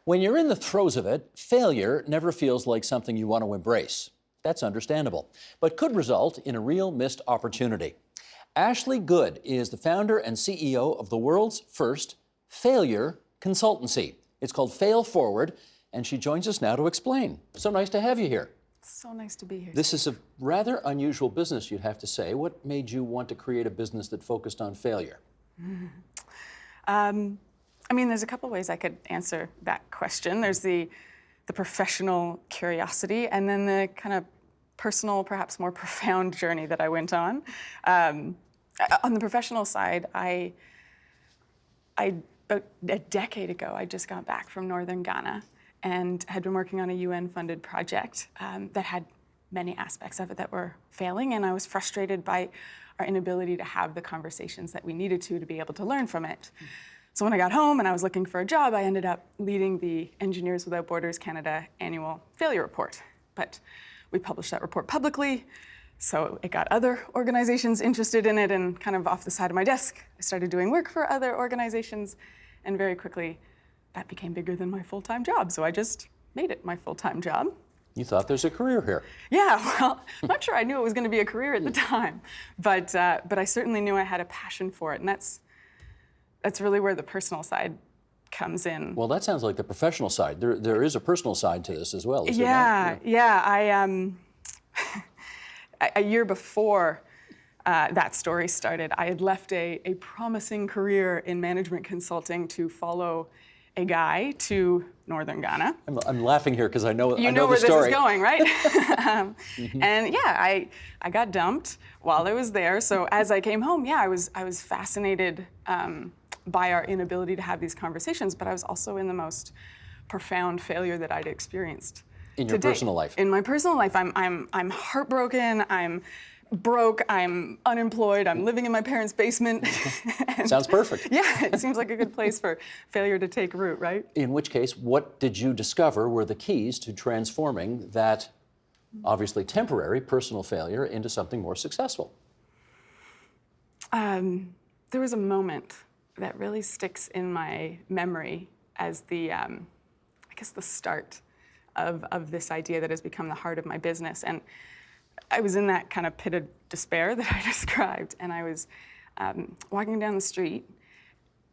When you're in the throes of it, failure never feels like something you want to embrace. That's understandable, but could result in a real missed opportunity. Ashley Good is the founder and CEO of the world's first failure consultancy. It's called Fail Forward, and she joins us now to explain. So nice to have you here. So nice to be here. This is a rather unusual business, you'd have to say. What made you want to create a business that focused on failure? I mean, there's a couple ways I could answer that question. There's the professional curiosity, and then the kind of personal, perhaps more profound journey that I went on. On the professional side, about a decade ago, I just got back from northern Ghana and had been working on a UN-funded project that had many aspects of it that were failing, and I was frustrated by our inability to have the conversations that we needed to be able to learn from it. So when I got home and I was looking for a job, I ended up leading the Engineers Without Borders Canada annual failure report. But we published that report publicly, so it got other organizations interested in it, and kind of off the side of my desk, I started doing work for other organizations, and very quickly that became bigger than my full-time job, so I just made it my full-time job. You thought there's a career here. Yeah, well, I'm not sure I knew it was going to be a career at the time, but I certainly knew I had a passion for it, and that's really where the personal side comes in. Well, that sounds like the professional side. There is a personal side to this as well, is there not? Yeah. A year before that story started, I had left a promising career in management consulting to follow a guy to northern Ghana. I'm laughing here because I know the story. You know where this is going, right? And yeah, I got dumped while I was there. So as I came home, I was fascinated by our inability to have these conversations, but I was also in the most profound failure that I'd experienced. In your personal life? In my personal life, I'm heartbroken, I'm broke, I'm unemployed, I'm living in my parents' basement. Sounds perfect. Yeah, it seems like a good place for failure to take root, right? In which case, what did you discover were the keys to transforming that obviously temporary personal failure into something more successful? There was a moment that really sticks in my memory as the start of this idea that has become the heart of my business. And I was in that kind of pit of despair that I described, and I was walking down the street,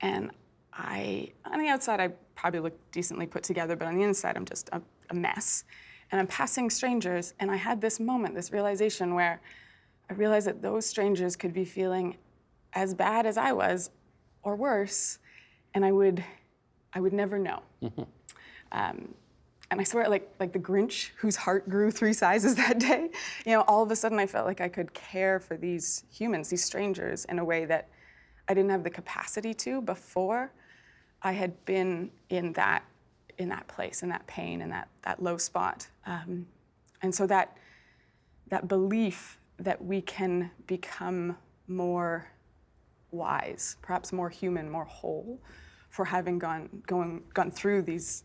and on the outside, I probably look decently put together, but on the inside, I'm just a mess. And I'm passing strangers, and I had this moment, this realization where I realized that those strangers could be feeling as bad as I was, or worse, and I would never know. And I swear, like the Grinch whose heart grew 3 sizes that day, all of a sudden I felt like I could care for these humans, these strangers, in a way that I didn't have the capacity to before I had been in that place, in that pain, in that low spot. And so that belief that we can become more wise, perhaps more human, more whole, for having gone through these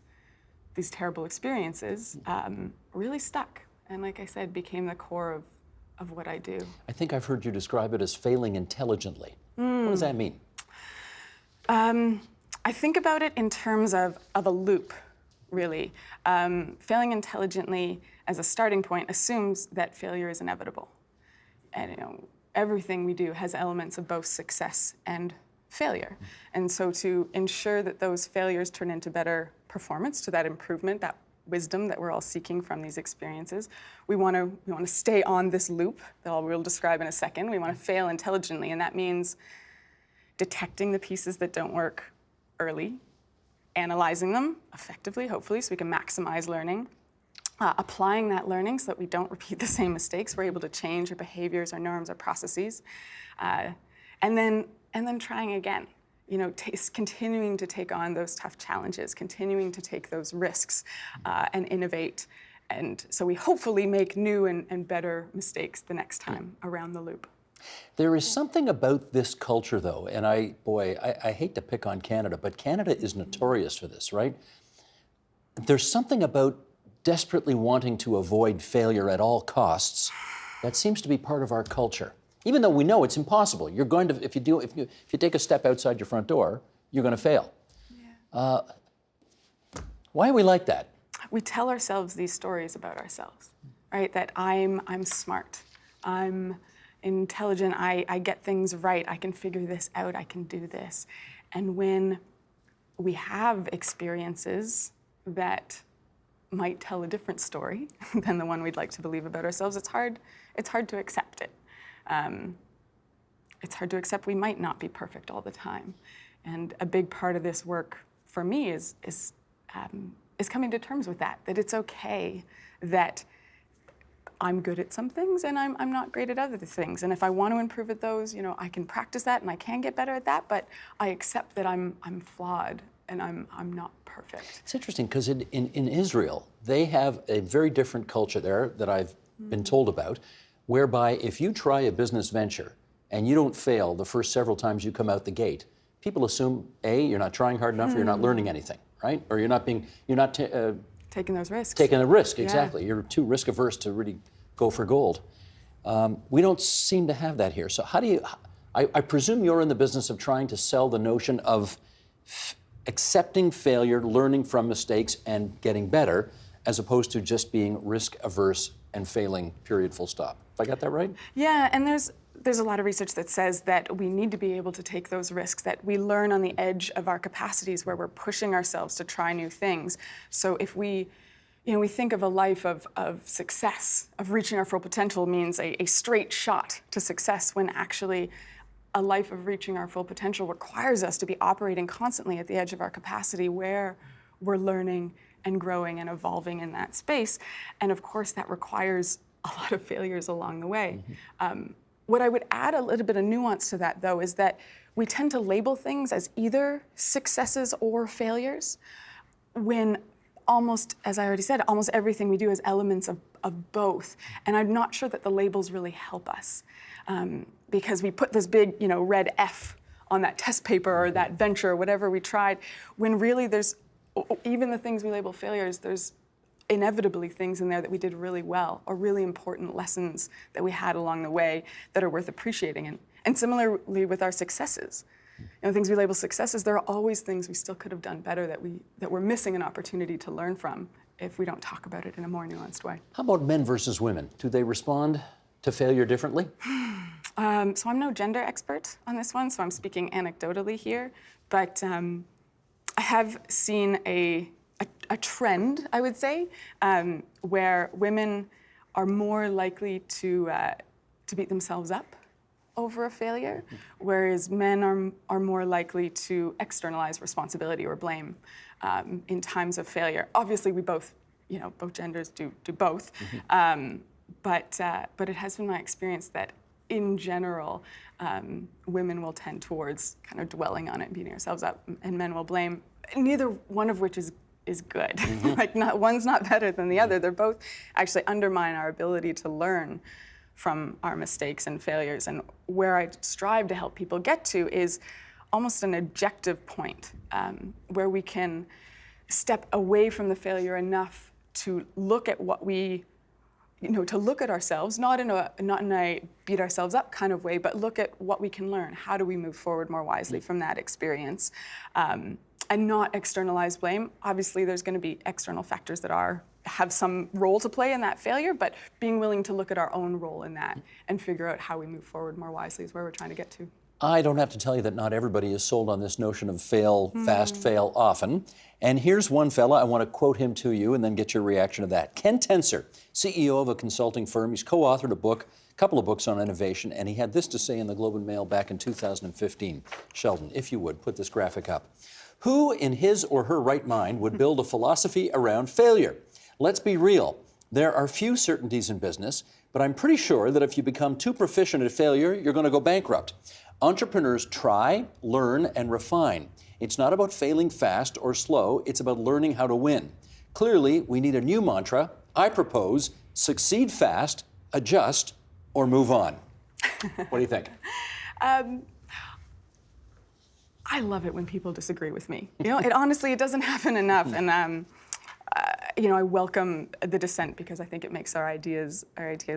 terrible experiences, really stuck. And like I said, became the core of what I do. I think I've heard you describe it as failing intelligently. What does that mean? I think about it in terms of a loop, really. Failing intelligently as a starting point assumes that failure is inevitable. And everything we do has elements of both success and failure. And so to ensure that those failures turn into better performance, to that improvement, that wisdom that we're all seeking from these experiences, we want to stay on this loop that we'll describe in a second. We want to fail intelligently, and that means detecting the pieces that don't work early, analyzing them effectively, hopefully, so we can maximize learning, applying that learning so that we don't repeat the same mistakes. We're able to change our behaviors, our norms, our processes, and then trying again. Continuing to take on those tough challenges, continuing to take those risks and innovate. And so we hopefully make new and better mistakes the next time around the loop. There is something about this culture, though, and I hate to pick on Canada, but Canada is notorious for this, right? There's something about desperately wanting to avoid failure at all costs that seems to be part of our culture. Even though we know it's impossible. You're going to, if you take a step outside your front door, you're going to fail. Yeah. Why are we like that? We tell ourselves these stories about ourselves, right? That I'm smart, I'm intelligent, I get things right, I can figure this out, I can do this. And when we have experiences that might tell a different story than the one we'd like to believe about ourselves, it's hard to accept it. It's hard to accept we might not be perfect all the time. And a big part of this work for me is coming to terms with that it's okay that I'm good at some things and I'm not great at other things. And if I want to improve at those, I can practice that and I can get better at that, but I accept that I'm flawed and I'm not perfect. It's interesting because in Israel, they have a very different culture there that I've been told about, whereby if you try a business venture and you don't fail the first several times you come out the gate, people assume, A, you're not trying hard enough or you're not learning anything, right? Or you're not taking those risks. Taking a risk, exactly. You're too risk averse to really go for gold. We don't seem to have that here. So how do you, I presume you're in the business of trying to sell the notion of accepting failure, learning from mistakes, and getting better, as opposed to just being risk averse and failing, period, full stop. Have I got that right? Yeah, and there's a lot of research that says that we need to be able to take those risks, that we learn on the edge of our capacities where we're pushing ourselves to try new things. So if we think of a life of success, of reaching our full potential means a straight shot to success, when actually a life of reaching our full potential requires us to be operating constantly at the edge of our capacity where we're learning and growing and evolving in that space. And of course, that requires a lot of failures along the way. What I would add a little bit of nuance to that, though, is that we tend to label things as either successes or failures, when almost, as I already said, almost everything we do has elements of both. And I'm not sure that the labels really help us, because we put this big, red F on that test paper or that venture or whatever we tried, when really there's, even the things we label failures, there's inevitably things in there that we did really well, or really important lessons that we had along the way that are worth appreciating. And similarly with our successes. Things we label successes, there are always things we still could have done better that we're missing an opportunity to learn from if we don't talk about it in a more nuanced way. How about men versus women? Do they respond to failure differently? So I'm no gender expert on this one, so I'm speaking anecdotally here, but I have seen a trend, I would say, where women are more likely to beat themselves up over a failure, whereas men are more likely to externalize responsibility or blame in times of failure. Obviously, we both, both genders do both, but it has been my experience that in general, women will tend towards kind of dwelling on it and beating ourselves up, and men will blame. Neither one of which is good. One's not better than the other. They're both actually undermine our ability to learn from our mistakes and failures. And where I strive to help people get to is almost an objective point, where we can step away from the failure enough to look at what we, to look at ourselves, not in a beat ourselves up kind of way, but look at what we can learn. How do we move forward more wisely from that experience? And not externalize blame. Obviously, there's going to be external factors that have some role to play in that failure, but being willing to look at our own role in that and figure out how we move forward more wisely is where we're trying to get to. I don't have to tell you that not everybody is sold on this notion of fail fast, fail often. And here's one fella, I want to quote him to you and then get your reaction to that. Ken Tenser, CEO of a consulting firm. He's co-authored a couple of books on innovation, and he had this to say in the Globe and Mail back in 2015. Sheldon, if you would, put this graphic up. Who in his or her right mind would build a philosophy around failure? Let's be real. There are few certainties in business, but I'm pretty sure that if you become too proficient at failure, you're going to go bankrupt. Entrepreneurs try, learn, and refine. It's not about failing fast or slow, it's about learning how to win. Clearly, we need a new mantra. I propose, succeed fast, adjust, or move on. What do you think? I love it when people disagree with me. It doesn't happen enough, and I welcome the dissent because I think it makes our ideas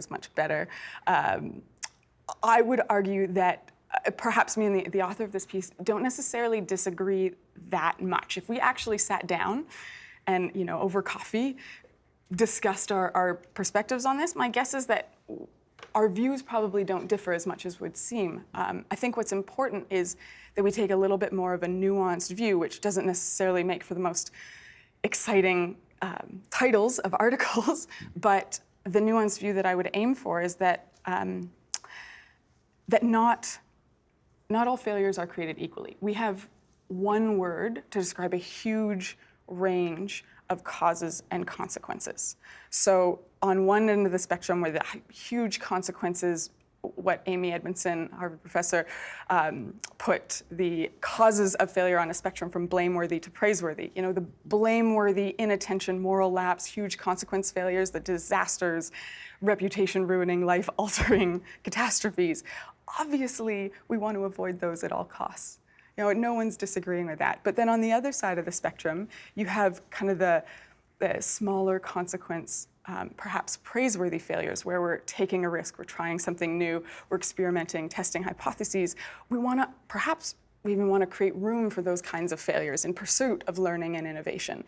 much better. I would argue that perhaps me and the author of this piece don't necessarily disagree that much. If we actually sat down and over coffee discussed our perspectives on this, my guess is that our views probably don't differ as much as would seem. I think what's important is that we take a little bit more of a nuanced view, which doesn't necessarily make for the most exciting titles of articles, but the nuanced view that I would aim for is that that not all failures are created equally. We have one word to describe a huge range of causes and consequences. So on one end of the spectrum where the huge consequences, what Amy Edmondson, Harvard professor, put the causes of failure on a spectrum from blameworthy to praiseworthy. The blameworthy, inattention, moral lapse, huge consequence failures, the disasters, reputation-ruining, life-altering catastrophes. Obviously, we want to avoid those at all costs. No one's disagreeing with that. But then on the other side of the spectrum, you have kind of the smaller consequence, perhaps praiseworthy failures, where we're taking a risk, we're trying something new, we're experimenting, testing hypotheses. We even want to create room for those kinds of failures in pursuit of learning and innovation.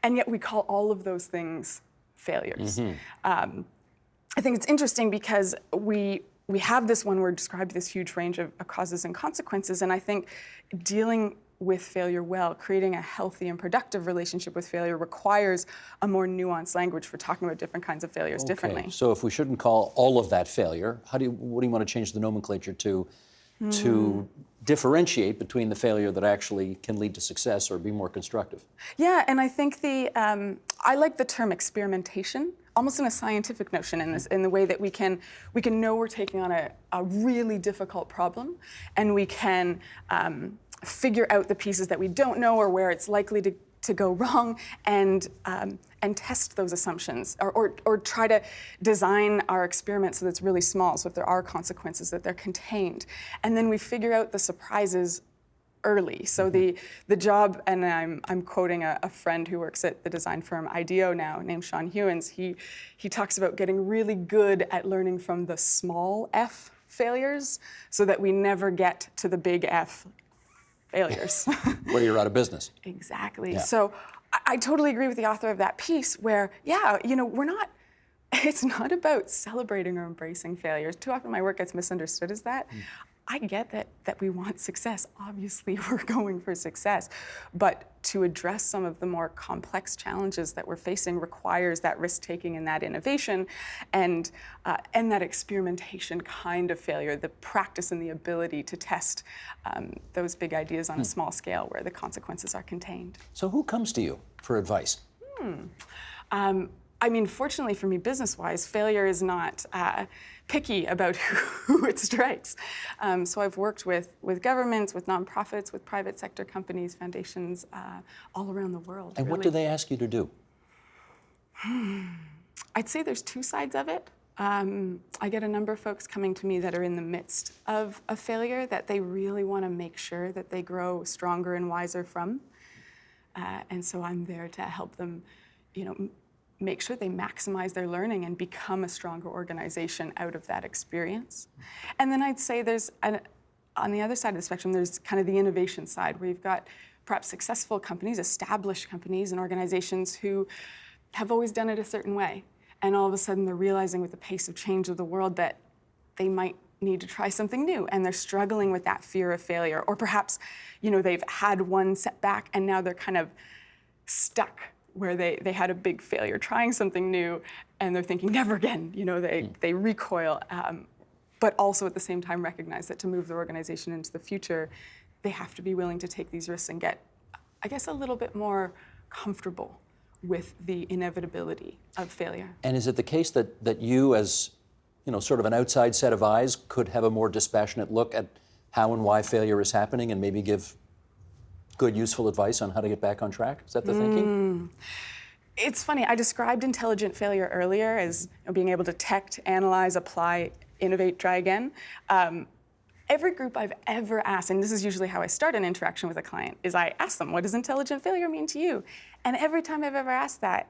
And yet we call all of those things failures. I think it's interesting because we have this one word described this huge range of causes and consequences, and I think dealing with failure well, creating a healthy and productive relationship with failure requires a more nuanced language for talking about different kinds of failures differently. So if we shouldn't call all of that failure, what do you want to change the nomenclature to differentiate between the failure that actually can lead to success or be more constructive? Yeah, and I think I like the term experimentation, almost in a scientific notion, in the way that we can know we're taking on a really difficult problem, and we can figure out the pieces that we don't know or where it's likely to go wrong, and test those assumptions, or try to design our experiment so that it's really small, so if there are consequences, that they're contained. And then we figure out the surprises early. So the job, and I'm quoting a friend who works at the design firm IDEO now, named Sean Hewins. He talks about getting really good at learning from the small F failures so that we never get to the big F failures. Where you're out of business. Exactly. Yeah. So I totally agree with the author of that piece where, it's not about celebrating or embracing failures. Too often my work gets misunderstood as that. I get that we want success. Obviously, we're going for success. But to address some of the more complex challenges that we're facing requires that risk-taking and that innovation and that experimentation kind of failure, the practice and the ability to test those big ideas on a small scale where the consequences are contained. So who comes to you for advice? Fortunately for me, business-wise, failure is not picky about who it strikes. So I've worked with governments, with nonprofits, with private sector companies, foundations, all around the world. And what do they ask you to do? I'd say there's two sides of it. I get a number of folks coming to me that are in the midst of a failure that they really want to make sure that they grow stronger and wiser from. And so I'm there to help them, make sure they maximize their learning and become a stronger organization out of that experience. And then I'd say on the other side of the spectrum, there's kind of the innovation side, where you've got perhaps successful companies, established companies and organizations who have always done it a certain way. And all of a sudden they're realizing with the pace of change of the world that they might need to try something new, and they're struggling with that fear of failure. Or perhaps, they've had one setback and now they're kind of stuck where they had a big failure trying something new, and they're thinking, never again. They recoil, but also at the same time recognize that to move their organization into the future, they have to be willing to take these risks and get, I guess, a little bit more comfortable with the inevitability of failure. And is it the case that you, as sort of an outside set of eyes, could have a more dispassionate look at how and why failure is happening and maybe give good, useful advice on how to get back on track? Is that the thinking? It's funny, I described intelligent failure earlier as being able to detect, analyze, apply, innovate, try again. Every group I've ever asked, and this is usually how I start an interaction with a client, is I ask them, what does intelligent failure mean to you? And every time I've ever asked that,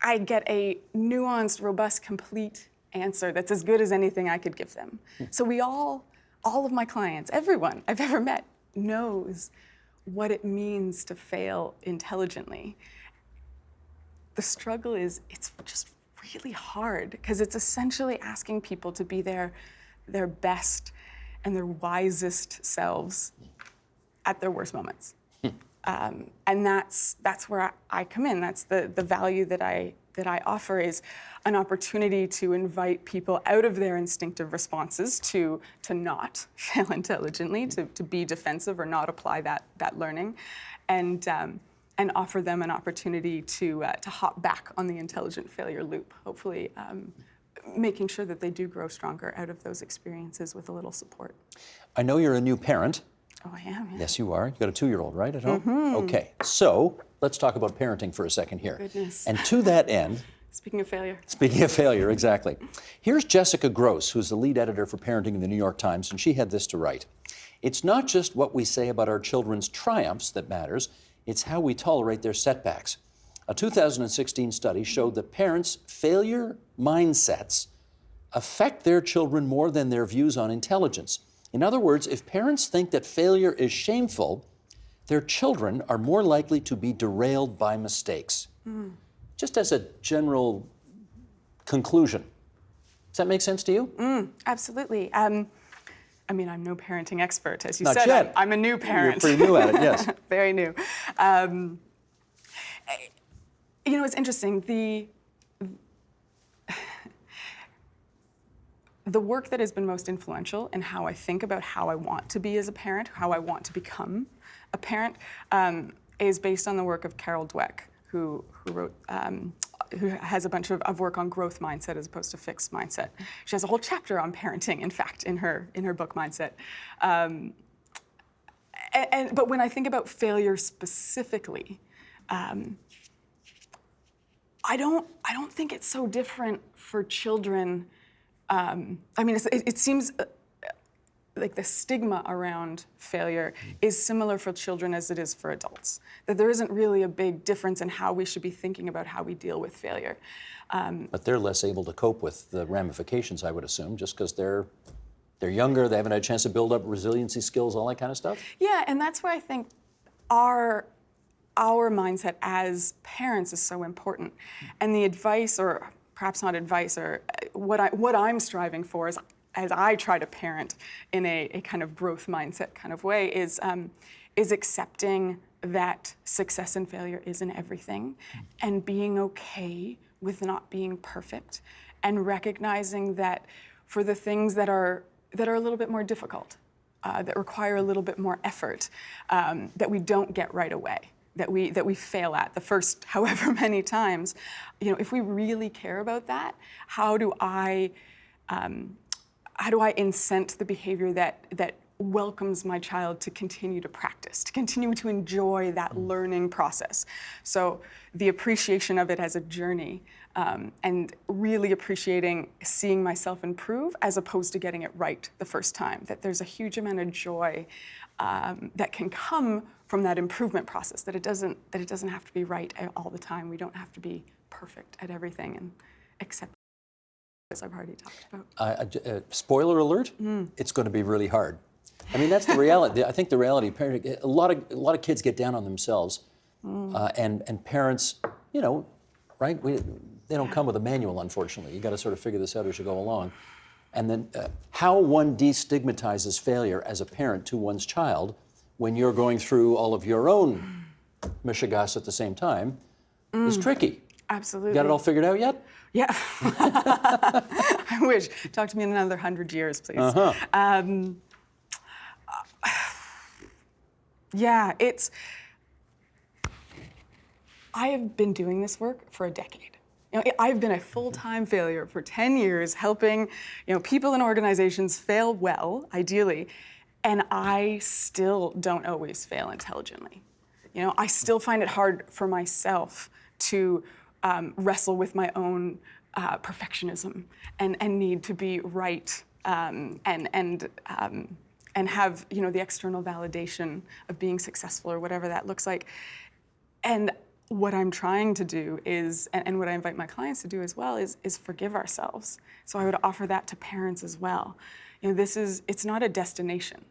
I get a nuanced, robust, complete answer that's as good as anything I could give them. So all of my clients, everyone I've ever met knows what it means to fail intelligently. the struggle is it's just really hard because it's essentially asking people to be their best and their wisest selves at their worst moments. And that's where I come in. That's the value that I offer, is an opportunity to invite people out of their instinctive responses to not fail intelligently, to be defensive or not apply that learning, and offer them an opportunity to hop back on the intelligent failure loop, hopefully making sure that they do grow stronger out of those experiences with a little support. I know you're a new parent. Oh, I am, yeah. Yes, you are. You've got a 2-year-old, right, at home? Okay, so let's talk about parenting for a second here. Goodness. And to that end, Speaking of failure, exactly. Here's Jessica Gross, who's the lead editor for parenting in the New York Times, and she had this to write. It's not just what we say about our children's triumphs that matters, it's how we tolerate their setbacks. A 2016 study showed that parents' failure mindsets affect their children more than their views on intelligence. In other words, if parents think that failure is shameful, their children are more likely to be derailed by mistakes. Just as a general conclusion. Does that make sense to you? Absolutely. I mean, I'm no parenting expert, as you Not said. yet. I'm a new parent. You're pretty new at it, yes. Very new. You know, it's interesting. The work that has been most influential in how I think about how I want to be as a parent, how I want to become a parent, is based on the work of Carol Dweck, who wrote, who has a bunch of work on growth mindset as opposed to fixed mindset. She has a whole chapter on parenting, in fact, in her book Mindset. But when I think about failure specifically, I don't think it's so different for children. I mean, it seems like the stigma around failure is similar for children as it is for adults. That there isn't really a big difference in how we should be thinking about how we deal with failure. But they're less able to cope with the ramifications, I would assume, just because they're younger, they haven't had a chance to build up resiliency skills, all that kind of stuff? Yeah, and that's where I think our mindset as parents is so important. And the advice, or perhaps not advice, or what I'm striving for is, as I try to parent in a kind of growth mindset kind of way, is accepting that success and failure isn't everything, and being okay with not being perfect, and recognizing that for the things that are a little bit more difficult, that require a little bit more effort, that we don't get right away, that we fail at the first however many times, you know, if we really care about that, how do I incent the behavior that welcomes my child to continue to practice, to continue to enjoy that learning process? So the appreciation of it as a journey, and really appreciating seeing myself improve as opposed to getting it right the first time. That there's a huge amount of joy that can come from that improvement process. That it doesn't have to be right all the time. We don't have to be perfect at everything, and accept, as I've already talked about. Spoiler alert, it's going to be really hard. I mean, that's the reality. I think the reality of parenting, a lot of kids get down on themselves, and parents, you know, right? They don't come with a manual, unfortunately. You got to sort of figure this out as you go along. And then how one destigmatizes failure as a parent to one's child when you're going through all of your own mishigas at the same time is tricky. Absolutely. You got it all figured out yet? Yeah. I wish. Talk to me in another 100 years, please. Yeah, I have been doing this work for a decade. You know, I've been a full-time failure for 10 years, helping, you know, people and organizations fail well, ideally, and I still don't always fail intelligently. You know, I still find it hard for myself to wrestle with my own perfectionism and need to be right, and have, you know, the external validation of being successful or whatever that looks like. And what I'm trying to do is, and what I invite my clients to do as well, is forgive ourselves. So I would offer that to parents as well. You know, it's not a destination,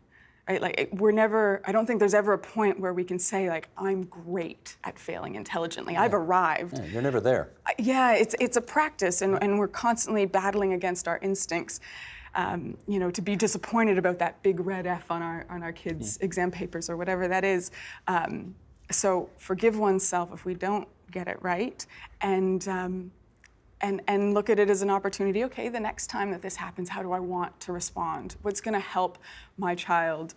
right? Like we're never, I don't think there's ever a point where we can say like, I'm great at failing intelligently. I've arrived. Yeah, you're never there. Yeah, it's a practice, and we're constantly battling against our instincts. To be disappointed about that big red F on our kids' exam papers or whatever that is. So forgive oneself if we don't get it right, and look at it as an opportunity. Okay, the next time that this happens, how do I want to respond? What's going to help my child,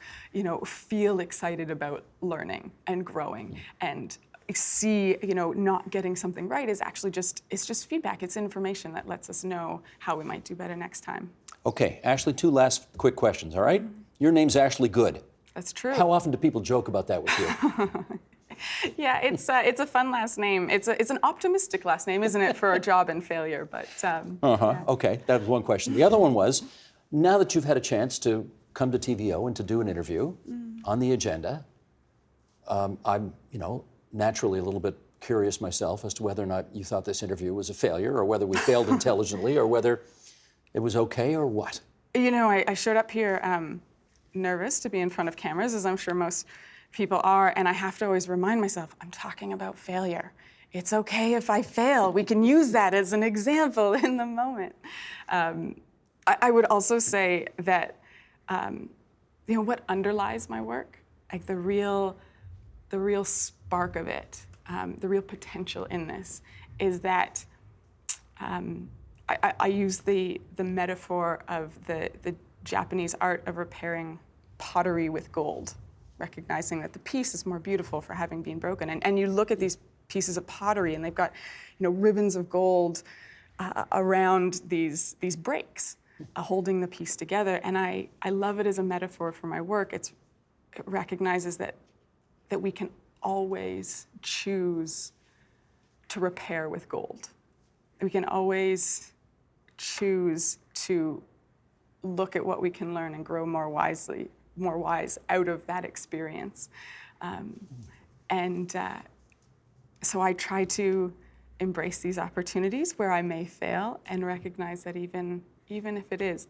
feel excited about learning and growing and see, not getting something right is actually it's just feedback. It's information that lets us know how we might do better next time. Okay, Ashley, 2 last quick questions, all right? Your name's Ashley Good. That's true. How often do people joke about that with you? Yeah, it's a fun last name. It's an optimistic last name, isn't it, for a job and failure? But yeah. Okay, that was one question. The other one was, now that you've had a chance to come to TVO and to do an interview on the agenda, I'm, naturally a little bit curious myself as to whether or not you thought this interview was a failure, or whether we failed intelligently, or whether it was okay, or what. I showed up here nervous to be in front of cameras, as I'm sure most people are, and I have to always remind myself, I'm talking about failure. It's okay if I fail. We can use that as an example in the moment. I would also say that, what underlies my work, like the real spark of it, the real potential in this, is that I use the metaphor of the Japanese art of repairing pottery with gold, recognizing that the piece is more beautiful for having been broken. And you look at these pieces of pottery, and they've got ribbons of gold around these breaks, holding the piece together. And I love it as a metaphor for my work. It recognizes that we can always choose to repair with gold. We can always choose to look at what we can learn and grow more wise out of that experience. So I try to embrace these opportunities where I may fail and recognize that even if it is,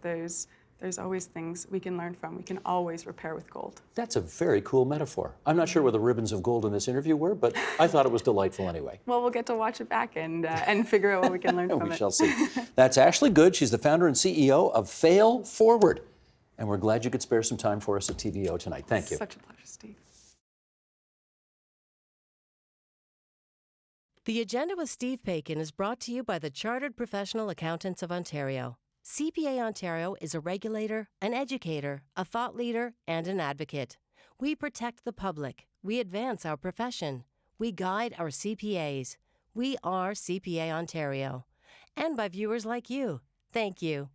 there's always things we can learn from. We can always repair with gold. That's a very cool metaphor. I'm not sure where the ribbons of gold in this interview were, but I thought it was delightful anyway. Well, we'll get to watch it back and figure out what we can learn from it. We shall see. That's Ashley Good. She's the founder and CEO of Fail Forward. And we're glad you could spare some time for us at TVO tonight. Thank you. Such a pleasure, Steve. The Agenda with Steve Paikin is brought to you by the Chartered Professional Accountants of Ontario. CPA Ontario is a regulator, an educator, a thought leader, and an advocate. We protect the public. We advance our profession. We guide our CPAs. We are CPA Ontario. And by viewers like you. Thank you.